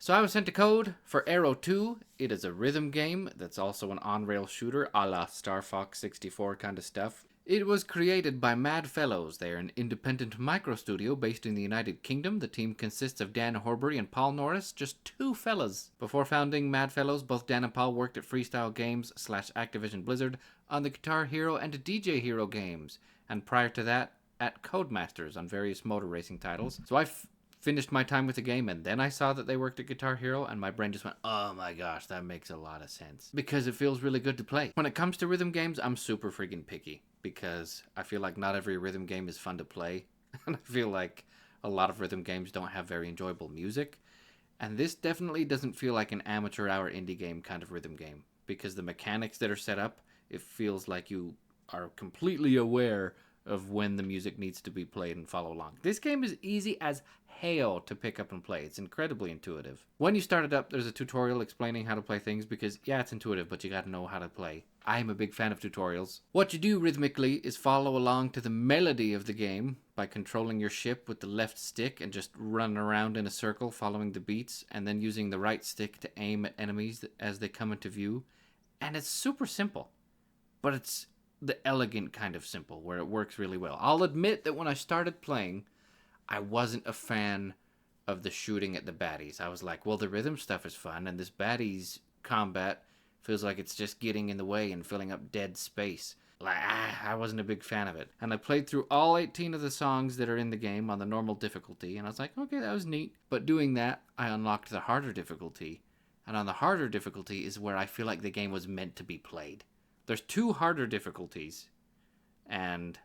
So I was sent a code for Aaero 2. It is a rhythm game that's also an on-rail shooter a la Star Fox 64 kind of stuff. It was created by Mad Fellows. They're an independent micro studio based in the United Kingdom. The team consists of Dan Horbury and Paul Norris, just two fellas. Before founding Mad Fellows, both Dan and Paul worked at Freestyle Games / Activision Blizzard on the Guitar Hero and DJ Hero games, and prior to that, at Codemasters on various motor racing titles. So I finished my time with the game, and then I saw that they worked at Guitar Hero, and my brain just went, oh my gosh, that makes a lot of sense. Because it feels really good to play. When it comes to rhythm games, I'm super freaking picky, because I feel like not every rhythm game is fun to play, and I feel like a lot of rhythm games don't have very enjoyable music, and this definitely doesn't feel like an amateur hour indie game kind of rhythm game, because the mechanics that are set up, it feels like you are completely aware of when the music needs to be played and follow along. This game is easy as hell to pick up and play. It's incredibly intuitive. When you start it up, there's a tutorial explaining how to play things because, yeah, it's intuitive, but you gotta know how to play. I'm a big fan of tutorials. What you do rhythmically is follow along to the melody of the game by controlling your ship with the left stick and just run around in a circle following the beats, and then using the right stick to aim at enemies as they come into view. And it's super simple, but it's the elegant kind of simple where it works really well. I'll admit that when I started playing, I wasn't a fan of the shooting at the baddies. I was like, well, the rhythm stuff is fun, and this baddies combat feels like it's just getting in the way and filling up dead space. Like, I wasn't a big fan of it. And I played through all 18 of the songs that are in the game on the normal difficulty, and I was like, okay, that was neat. But doing that, I unlocked the harder difficulty. And on the harder difficulty is where I feel like the game was meant to be played. There's two harder difficulties, and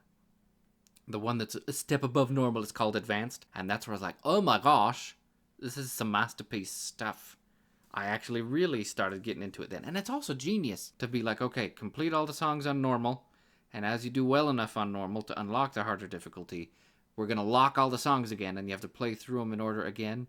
the one that's a step above normal is called advanced, and that's where I was like, oh my gosh, this is some masterpiece stuff. I actually really started getting into it then. And it's also genius to be like, okay, complete all the songs on normal, and as you do well enough on normal to unlock the harder difficulty, we're going to lock all the songs again, and you have to play through them in order again.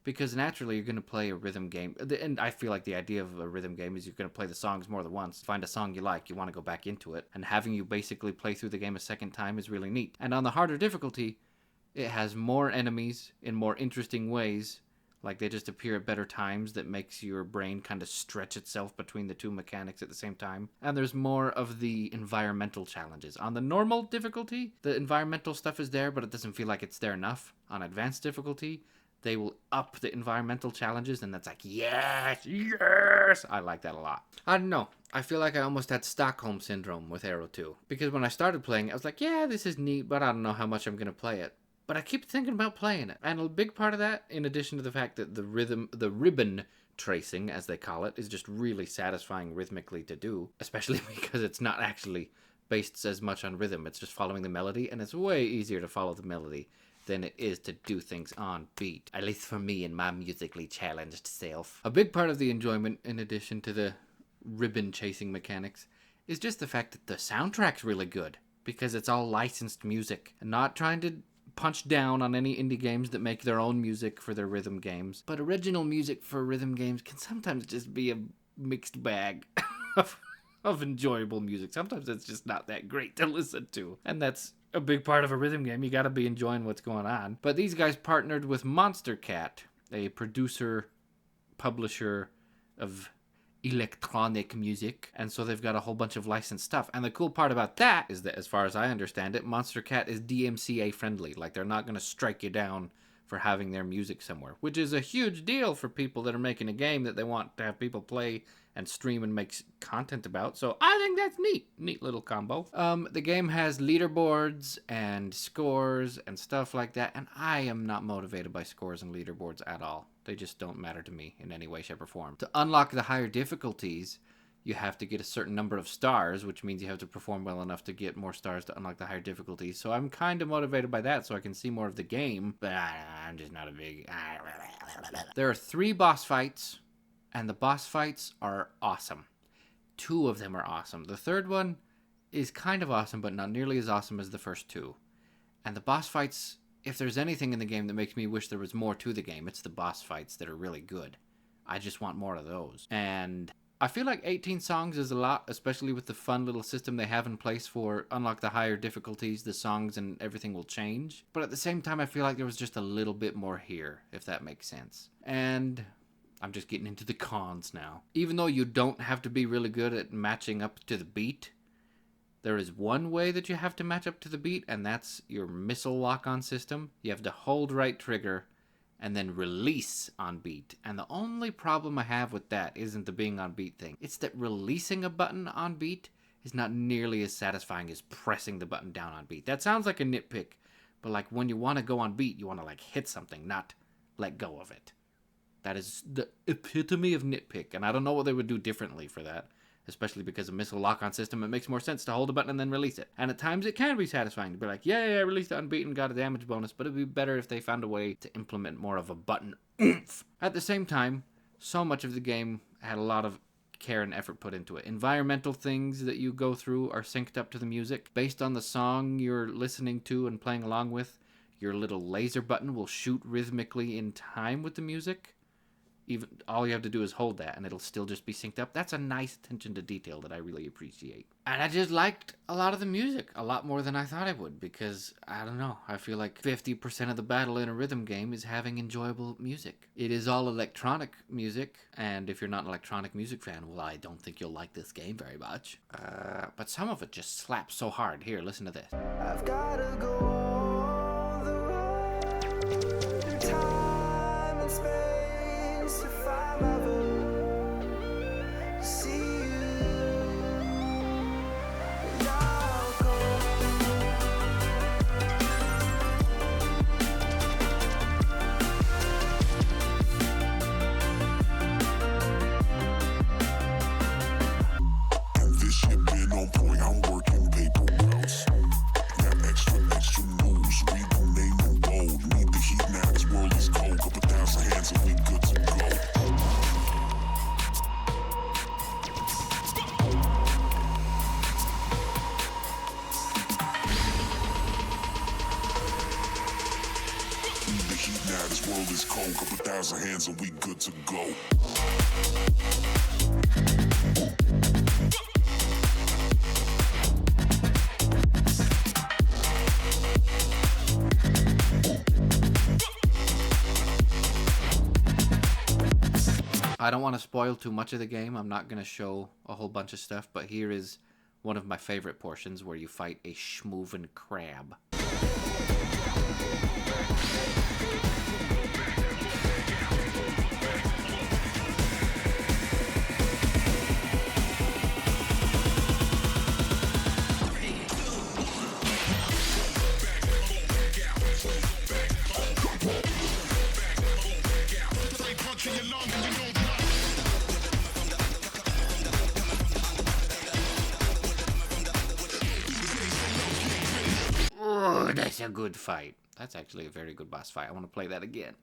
Because naturally you're going to play a rhythm game. And I feel like the idea of a rhythm game is you're going to play the songs more than once. Find a song you like, you want to go back into it. And having you basically play through the game a second time is really neat. And on the harder difficulty, it has more enemies in more interesting ways. Like they just appear at better times that makes your brain kind of stretch itself between the two mechanics at the same time. And there's more of the environmental challenges. On the normal difficulty, the environmental stuff is there, but it doesn't feel like it's there enough. On advanced difficulty, they will up the environmental challenges, and that's like, yes, yes! I like that a lot. I don't know. I feel like I almost had Stockholm Syndrome with Aaero 2. Because when I started playing, I was like, yeah, this is neat, but I don't know how much I'm going to play it. But I keep thinking about playing it. And a big part of that, in addition to the fact that the ribbon tracing, as they call it, is just really satisfying rhythmically to do. Especially because it's not actually based as much on rhythm. It's just following the melody, and it's way easier to follow the melody than it is to do things on beat. At least for me and my musically challenged self. A big part of the enjoyment, in addition to the ribbon chasing mechanics, is just the fact that the soundtrack's really good. Because it's all licensed music. And not trying to punch down on any indie games that make their own music for their rhythm games. But original music for rhythm games can sometimes just be a mixed bag of enjoyable music. Sometimes it's just not that great to listen to. And that's a big part of a rhythm game. You gotta be enjoying what's going on. But these guys partnered with Monster Cat, a producer, publisher of electronic music, and so they've got a whole bunch of licensed stuff. And the cool part about that is that, as far as I understand it, Monster Cat is DMCA friendly. Like, they're not gonna strike you down for having their music somewhere, which is a huge deal for people that are making a game that they want to have people play and stream and make content about. So I think that's neat little combo. The game has leaderboards and scores and stuff like that, and I am not motivated by scores and leaderboards at all. They just don't matter to me in any way, shape, or form. To unlock the higher difficulties, you have to get a certain number of stars, which means you have to perform well enough to get more stars to unlock the higher difficulties. So I'm kind of motivated by that so I can see more of the game, but I'm just not a big... There are 3 boss fights, and the boss fights are awesome. 2 of them are awesome. The third one is kind of awesome, but not nearly as awesome as the first 2. And the boss fights, if there's anything in the game that makes me wish there was more to the game, it's the boss fights that are really good. I just want more of those. And I feel like 18 songs is a lot, especially with the fun little system they have in place for unlock the higher difficulties, the songs and everything will change. But at the same time, I feel like there was just a little bit more here, if that makes sense. And I'm just getting into the cons now. Even though you don't have to be really good at matching up to the beat, there is one way that you have to match up to the beat, and that's your missile lock-on system. You have to hold right trigger and then release on beat. And the only problem I have with that isn't the being on beat thing. It's that releasing a button on beat is not nearly as satisfying as pressing the button down on beat. That sounds like a nitpick, but like when you want to go on beat, you want to like hit something, not let go of it. That is the epitome of nitpick, and I don't know what they would do differently for that. Especially because of missile lock-on system, it makes more sense to hold a button and then release it. And at times it can be satisfying to be like, yeah, I released it unbeaten, got a damage bonus, but it'd be better if they found a way to implement more of a button oomph. At the same time, so much of the game had a lot of care and effort put into it. Environmental things that you go through are synced up to the music. Based on the song you're listening to and playing along with, your little laser button will shoot rhythmically in time with the music. Even all you have to do is hold that and it'll still just be synced up. That's a nice attention to detail that I really appreciate. And I just liked a lot of the music, a lot more than I thought I would, because I don't know, I feel like 50% of the battle in a rhythm game is having enjoyable music. It is all electronic music, and if you're not an electronic music fan, well, I don't think you'll like this game very much. But some of it just slaps so hard. Here, listen to this. I've gotta go all the way, time and space. This world is cold, couple thousand hands and we good to go. I don't want to spoil too much of the game. I'm not going to show a whole bunch of stuff, but here is one of my favorite portions where you fight a schmoovin' crab. That's a good fight. That's actually a very good boss fight. I want to play that again.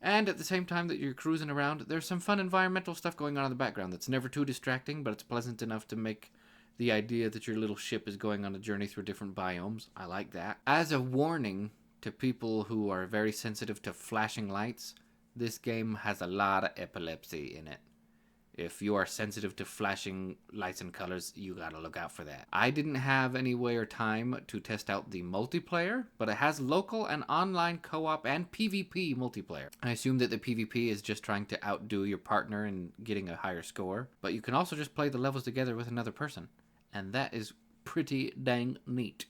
And at the same time that you're cruising around, there's some fun environmental stuff going on in the background that's never too distracting, but it's pleasant enough to make the idea that your little ship is going on a journey through different biomes. I like that. As a warning to people who are very sensitive to flashing lights, this game has a lot of epilepsy in it. If you are sensitive to flashing lights and colors, you gotta look out for that. I didn't have any way or time to test out the multiplayer, but it has local and online co-op and PvP multiplayer. I assume that the PvP is just trying to outdo your partner and getting a higher score, but you can also just play the levels together with another person, and that is pretty dang neat.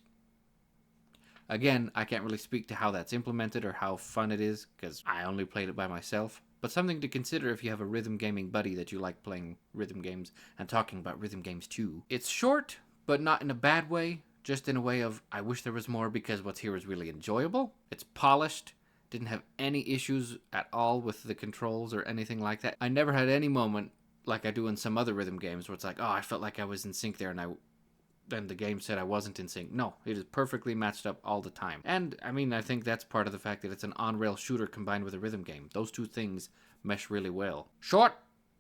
Again, I can't really speak to how that's implemented or how fun it is, because I only played it by myself. But something to consider if you have a rhythm gaming buddy that you like playing rhythm games and talking about rhythm games too. It's short, but not in a bad way, just in a way of, I wish there was more because what's here is really enjoyable. It's polished, didn't have any issues at all with the controls or anything like that. I never had any moment like I do in some other rhythm games where it's like, oh, I felt like I was in sync there and then the game said I wasn't in sync. No, it is perfectly matched up all the time. And, I mean, I think that's part of the fact that it's an on-rail shooter combined with a rhythm game. Those two things mesh really well. Short,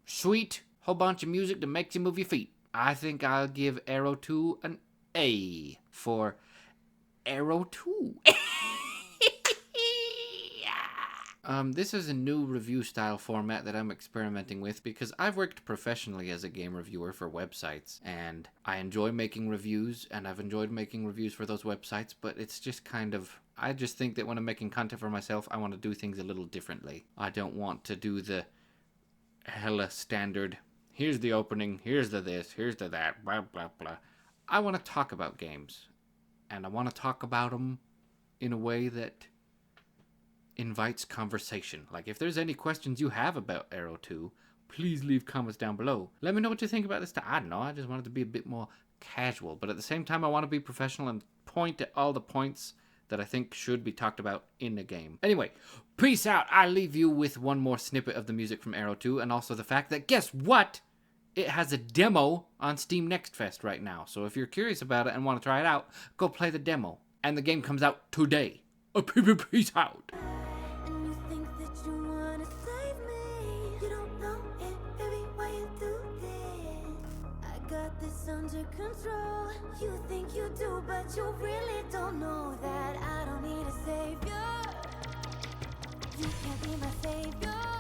sweet, whole bunch of music that makes you move your feet. I think I'll give Aaero 2 an A for Aaero 2. This is a new review style format that I'm experimenting with because I've worked professionally as a game reviewer for websites, and I enjoy making reviews, and I've enjoyed making reviews for those websites, but it's just kind of, I just think that when I'm making content for myself, I want to do things a little differently. I don't want to do the hella standard. Here's the opening, here's the this, here's the that, blah, blah, blah. I want to talk about games. And I want to talk about them in a way that invites conversation. Like, if there's any questions you have about Aaero 2, please leave comments down below. Let me know what you think about this. I don't know, I just want it to be a bit more casual. But at the same time, I want to be professional and point at all the points that I think should be talked about in the game. Anyway, peace out. I leave you with one more snippet of the music from Aaero 2, and also the fact that, guess what? It has a demo on Steam Next Fest right now. So if you're curious about it and want to try it out, go play the demo. And the game comes out today. Peace out. And you think that you wanna save me. You don't know it, baby, why you do this? I got this under control. You think you do, but you really don't know that I don't need a savior. You can't be my savior.